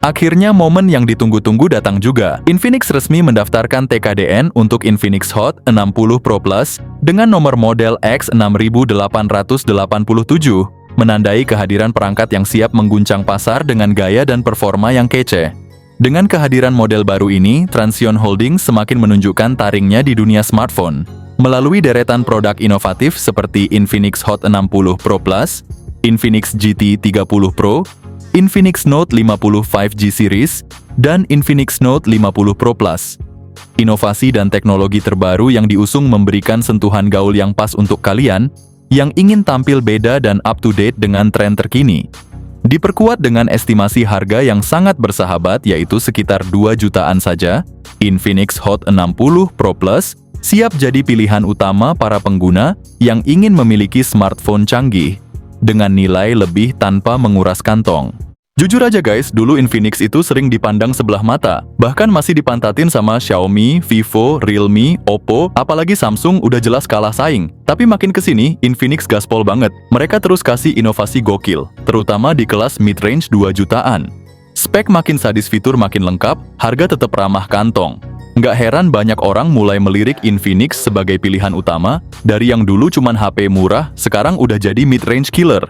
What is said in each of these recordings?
Akhirnya momen yang ditunggu-tunggu datang juga. Infinix resmi mendaftarkan TKDN untuk Infinix Hot 60 Pro Plus dengan nomor model X6887, menandai kehadiran perangkat yang siap mengguncang pasar dengan gaya dan performa yang kece. Dengan kehadiran model baru ini, Transsion Holdings semakin menunjukkan taringnya di dunia smartphone. Melalui deretan produk inovatif seperti Infinix Hot 60 Pro Plus, Infinix GT 30 Pro, Infinix Note 50 5G Series, dan Infinix Note 50 Pro Plus. Inovasi dan teknologi terbaru yang diusung memberikan sentuhan gaul yang pas untuk kalian yang ingin tampil beda dan up-to-date dengan tren terkini. Diperkuat dengan estimasi harga yang sangat bersahabat yaitu sekitar 2 jutaan saja, Infinix Hot 60 Pro Plus siap jadi pilihan utama para pengguna yang ingin memiliki smartphone canggih dengan nilai lebih tanpa menguras kantong. Jujur aja guys, dulu Infinix itu sering dipandang sebelah mata. Bahkan masih dipantatin sama Xiaomi, Vivo, Realme, Oppo, apalagi Samsung udah jelas kalah saing. Tapi makin kesini, Infinix gaspol banget. Mereka terus kasih inovasi gokil, terutama di kelas mid-range 2 jutaan. Spek makin sadis, fitur makin lengkap, harga tetap ramah kantong. Nggak heran banyak orang mulai melirik Infinix sebagai pilihan utama, dari yang dulu cuman HP murah, sekarang udah jadi mid-range killer.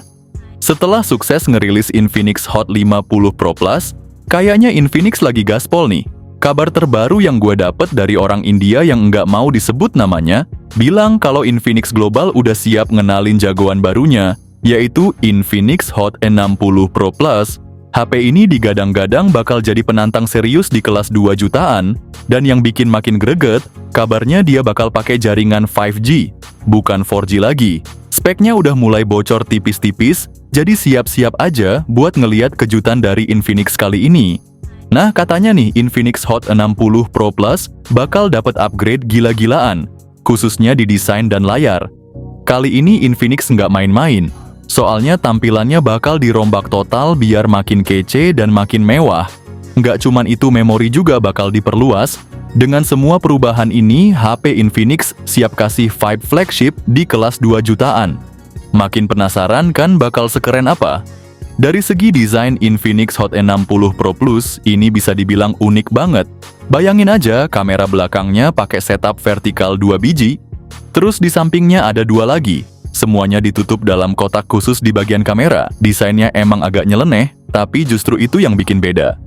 Setelah sukses ngerilis Infinix Hot 50 Pro Plus, kayaknya Infinix lagi gaspol nih. Kabar terbaru yang gue dapet dari orang India yang nggak mau disebut namanya, bilang kalau Infinix Global udah siap ngenalin jagoan barunya, yaitu Infinix Hot 60 Pro Plus. HP ini digadang-gadang bakal jadi penantang serius di kelas 2 jutaan, dan yang bikin makin greget, kabarnya dia bakal pakai jaringan 5G, bukan 4G lagi. Speknya udah mulai bocor tipis-tipis, jadi siap-siap aja buat ngeliat kejutan dari Infinix kali ini. Nah, katanya nih Infinix Hot 60 Pro Plus bakal dapat upgrade gila-gilaan, khususnya di desain dan layar. Kali ini Infinix nggak main-main, soalnya tampilannya bakal dirombak total biar makin kece dan makin mewah. Nggak cuman itu, memori juga bakal diperluas. Dengan semua perubahan ini, HP Infinix siap kasih vibe flagship di kelas 2 jutaan. Makin penasaran kan bakal sekeren apa? Dari segi desain, Infinix Hot 60 Pro Plus ini bisa dibilang unik banget. Bayangin aja kamera belakangnya pakai setup vertikal 2 biji, terus di sampingnya ada 2 lagi. Semuanya ditutup dalam kotak khusus di bagian kamera. Desainnya emang agak nyeleneh, tapi justru itu yang bikin beda.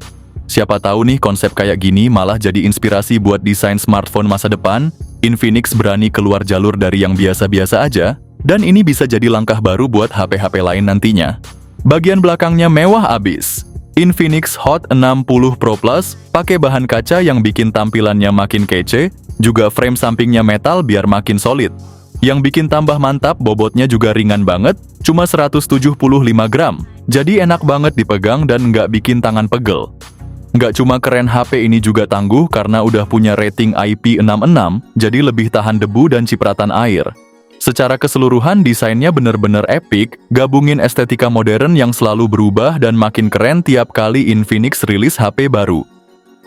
Siapa tahu nih konsep kayak gini malah jadi inspirasi buat desain smartphone masa depan. Infinix berani keluar jalur dari yang biasa-biasa aja, dan ini bisa jadi langkah baru buat HP-HP lain nantinya. Bagian belakangnya mewah abis. Infinix Hot 60 Pro Plus pakai bahan kaca yang bikin tampilannya makin kece, juga frame sampingnya metal biar makin solid. Yang bikin tambah mantap, bobotnya juga ringan banget, cuma 175 gram. Jadi enak banget dipegang dan nggak bikin tangan pegel. Nggak cuma keren, HP ini juga tangguh karena udah punya rating IP66, jadi lebih tahan debu dan cipratan air. Secara keseluruhan desainnya bener-bener epic, gabungin estetika modern yang selalu berubah dan makin keren tiap kali Infinix rilis HP baru.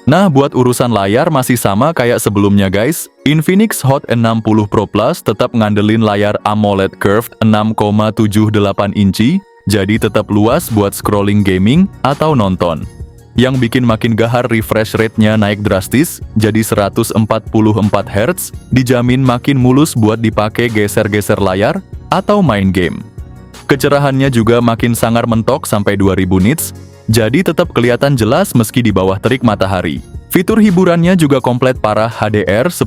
Nah, buat urusan layar masih sama kayak sebelumnya guys. Infinix Hot 60 Pro Plus tetap ngandelin layar AMOLED curved 6,78 inci, jadi tetap luas buat scrolling gaming atau nonton. Yang bikin makin gahar, refresh rate-nya naik drastis, jadi 144 Hz, dijamin makin mulus buat dipakai geser-geser layar atau main game. Kecerahannya juga makin sangar mentok sampai 2000 nits, jadi tetap kelihatan jelas meski di bawah terik matahari. Fitur hiburannya juga komplit parah, HDR10+,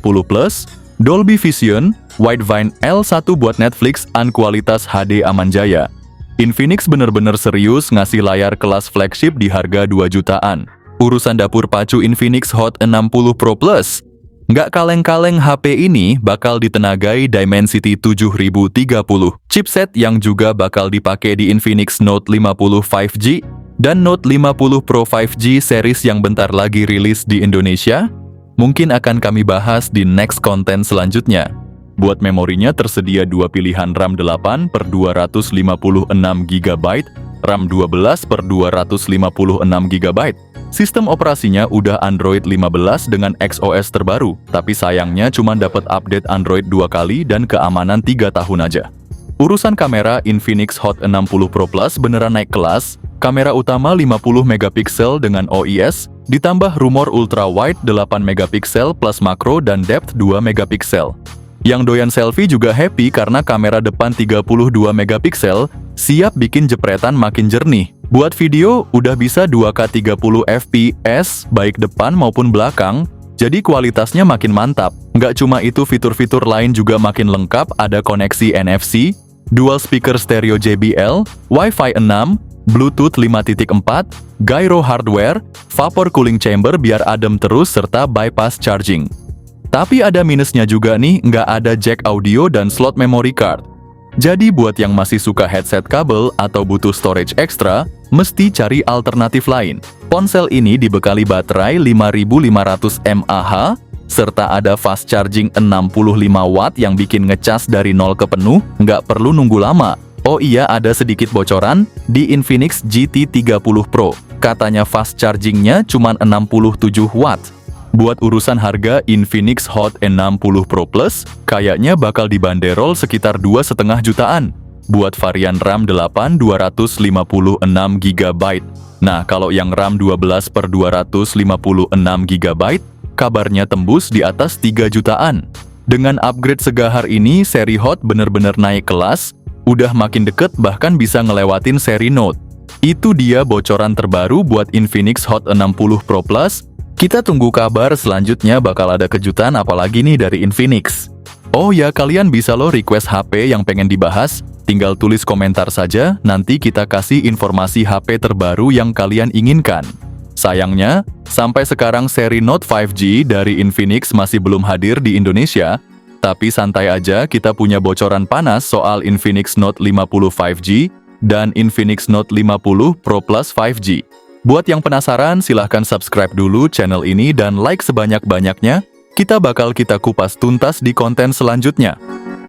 Dolby Vision, Widevine L1 buat Netflix, dan kualitas HD aman jaya. Infinix bener-bener serius ngasih layar kelas flagship di harga 2 jutaan. Urusan dapur pacu Infinix Hot 60 Pro Plus, nggak kaleng-kaleng, HP ini bakal ditenagai Dimensity 7030, chipset yang juga bakal dipakai di Infinix Note 50 5G dan Note 50 Pro 5G series yang bentar lagi rilis di Indonesia. Mungkin akan kami bahas di next konten selanjutnya. Buat memorinya tersedia 2 pilihan RAM 8/256 GB, RAM 12/256 GB. Sistem operasinya udah Android 15 dengan XOS terbaru, tapi sayangnya cuma dapat update Android 2 kali dan keamanan 3 tahun aja. Urusan kamera, Infinix Hot 60 Pro Plus beneran naik kelas. Kamera utama 50 megapiksel dengan OIS, ditambah rumor ultra wide 8 megapiksel plus makro dan depth 2 megapiksel. Yang doyan selfie juga happy karena kamera depan 32 megapiksel, siap bikin jepretan makin jernih. Buat video, udah bisa 2K 30 fps, baik depan maupun belakang, jadi kualitasnya makin mantap. Nggak cuma itu, fitur-fitur lain juga makin lengkap, ada koneksi NFC, dual speaker stereo JBL, Wi-Fi 6, Bluetooth 5.4, gyro hardware, vapor cooling chamber biar adem terus, serta bypass charging. Tapi ada minusnya juga nih, nggak ada jack audio dan slot memory card. Jadi buat yang masih suka headset kabel atau butuh storage ekstra, mesti cari alternatif lain. Ponsel ini dibekali baterai 5500 mAh, serta ada fast charging 65 watt yang bikin ngecas dari 0 ke penuh, nggak perlu nunggu lama. Oh iya, ada sedikit bocoran, di Infinix GT 30 Pro, katanya fast chargingnya cuma 67 watt. Buat urusan harga, Infinix Hot N60 Pro Plus kayaknya bakal dibanderol sekitar 2,5 jutaan. Buat varian RAM 8 256 GB. Nah, kalau yang RAM 12 per 256 GB, kabarnya tembus di atas 3 jutaan. Dengan upgrade segahar ini, seri Hot bener-bener naik kelas, udah makin deket bahkan bisa ngelewatin seri Note. Itu dia bocoran terbaru buat Infinix Hot 60 Pro Plus. Kita tunggu kabar selanjutnya, bakal ada kejutan apalagi nih dari Infinix. Oh ya, kalian bisa loh request HP yang pengen dibahas, tinggal tulis komentar saja, nanti kita kasih informasi HP terbaru yang kalian inginkan. Sayangnya, sampai sekarang seri Note 5G dari Infinix masih belum hadir di Indonesia, tapi santai aja, kita punya bocoran panas soal Infinix Note 50 5G dan Infinix Note 50 Pro Plus 5G. Buat yang penasaran, silahkan subscribe dulu channel ini dan like sebanyak-banyaknya. Kita bakal kupas tuntas di konten selanjutnya.